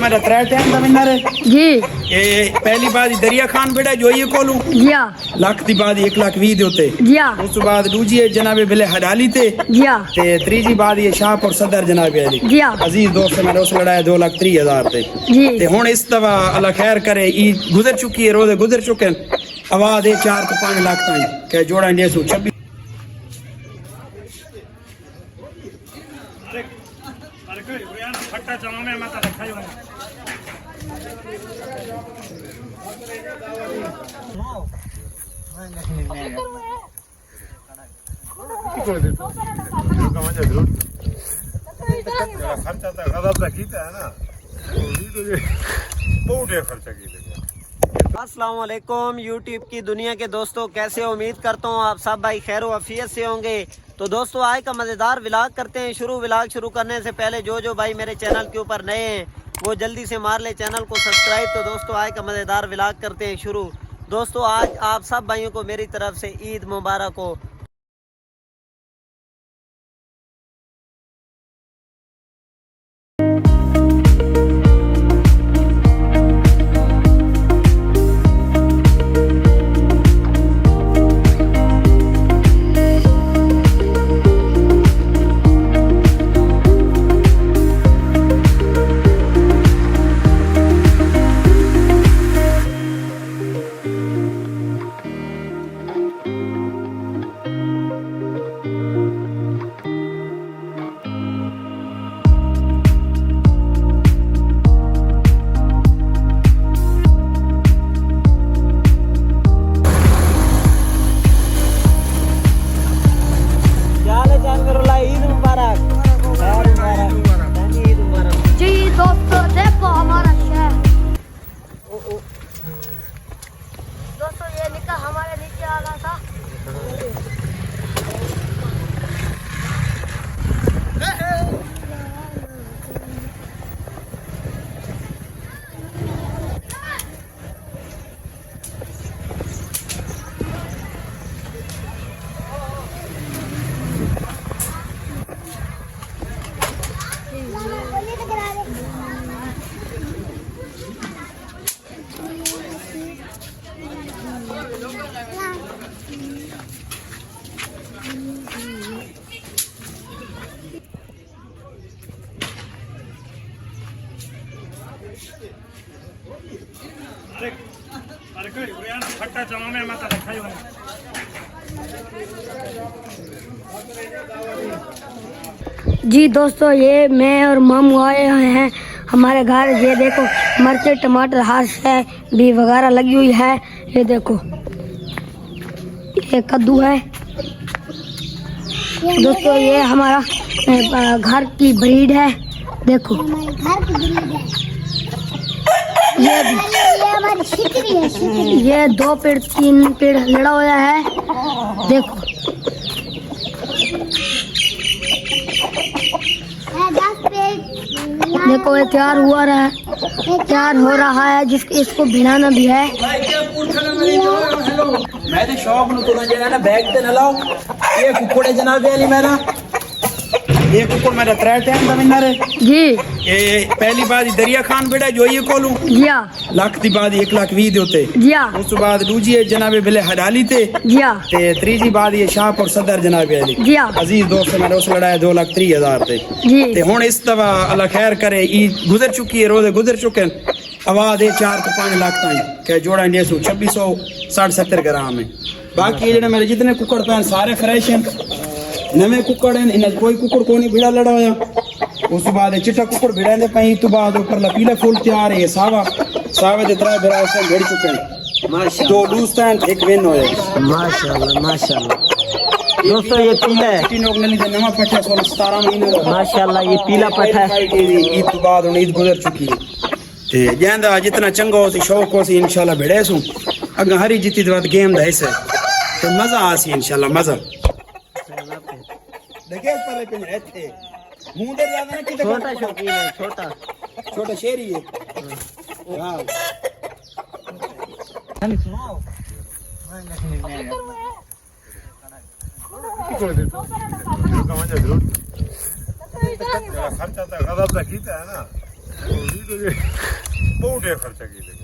मेरा 3 टाइम का विनर है जी। ये पहली बार दरिया खान बेटा जो ये कोलू जिया लाख दी बाद 1,20,000 दे उत्ते जिया उस बाद दूजी है जनाबे बिले हडाली ते जिया ते तीसरी बात ये शाह और सदर जनाबे अली जिया अजीज दोस्त मैंने उस लड़ाया 2,30,000 ते जी ते हुन इस दफा अल्लाह खैर करे ईद गुजर चुकी है रोजे गुजर चुके आवाज है 4 to 5 लाख ताई के जोड़ा इंडिया 26 खर्चा तो गजब कीता है ना बहुत खर्चा किया। अस्सलाम वालेकुम यूट्यूब की दुनिया के दोस्तों, कैसे हो? उम्मीद करता हूँ आप सब भाई खैर वफियत से होंगे। तो दोस्तों आज का मज़ेदार व्लॉग करते हैं शुरू। व्लॉग शुरू करने से पहले जो भाई मेरे चैनल के ऊपर नए हैं वो जल्दी से मार ले चैनल को सब्सक्राइब। तो दोस्तों आज का मज़ेदार व्लॉग करते हैं शुरू। दोस्तों आज आप सब भाइयों को मेरी तरफ से ईद मुबारक हो। दोस्तों ये निकाह हमारे नीचे आ रहा था। जी दोस्तों ये मैं और मामू आए हुए हैं हमारे घर। ये देखो मिर्च टमाटर हाथ है भी वगैरह लगी हुई है। ये देखो ये कद्दू है। दोस्तों ये हमारा घर की ब्रीड है। देखो घर की ब्रीड है। ये भी हमारी शिकरी है, शिकरी। ये 2 पेड़ 3 पेड़ लड़ा हुआ है। देखो देखो ये तैयार हुआ है, तैयार हो रहा है। इसको भिड़ाना भी है। मैं तो शौक नु तो जेड़ा ना बैग ते न लाओ ये कुकड़े जनाबे अली मेरा ये कुकड़ मेरा 3 टाइम का विनर है जी। ये पहली बार दरिया खान बेटा जो ये कोलू जिया लाख दी बाद 1,20,000 दे उत्ते जिया उस बाद दूजी है जनाबे बिले हडाली ते जिया ते तीसरी बात ये शाह और सदर जनाबे अली जिया अजीज दोस्त मैंने उस लड़ाया 2,30,000 ते जी ते हुन इस दफा अल्लाह खैर करे ईद गुजर चुकी है रोजे गुजर चुके आवाज है 4 to 5 लाख ताई के जोड़ा इंडिया 2660-70 ग्राम है। बाकी जेडे मेरे जितने कुकड़ पैन सारे फ्रेश हैं, नवे कुकड़ हैं। इन कोई कुकड़ को नहीं भिड़ा लड़ा होया। उस बाद चिट्टा कुकड़ भिड़ांदे पई तो बाद ऊपर लपीला फुल तैयार है। सावा दे 3 बिरा से घड़ चुके हैं माशाल्लाह। 2 लूज पैन 1 विन होया माशाल्लाह माशाल्लाह। दोस्तों ये पीला है, तीन लोग ने नवा पट्टा 17 महीने का माशाल्लाह ये पीला पट्टा है। ईद तो बाद ईद गुजर चुकी है ते जंदा जितना चंगा हो शौक हो सी इंशाल्लाह भिड़े सू अगर हरी जीती तो बाद गेम दा हिस्सा तो मजा आसी इंशाल्लाह मजा देखे पर पिंजरे थे मुंह दे ज्यादा ना किते छोटा शौकीन है, छोटा छोटा शेरी है। हां खर्चा तो गजब कीता है ना बहुत खर्चा की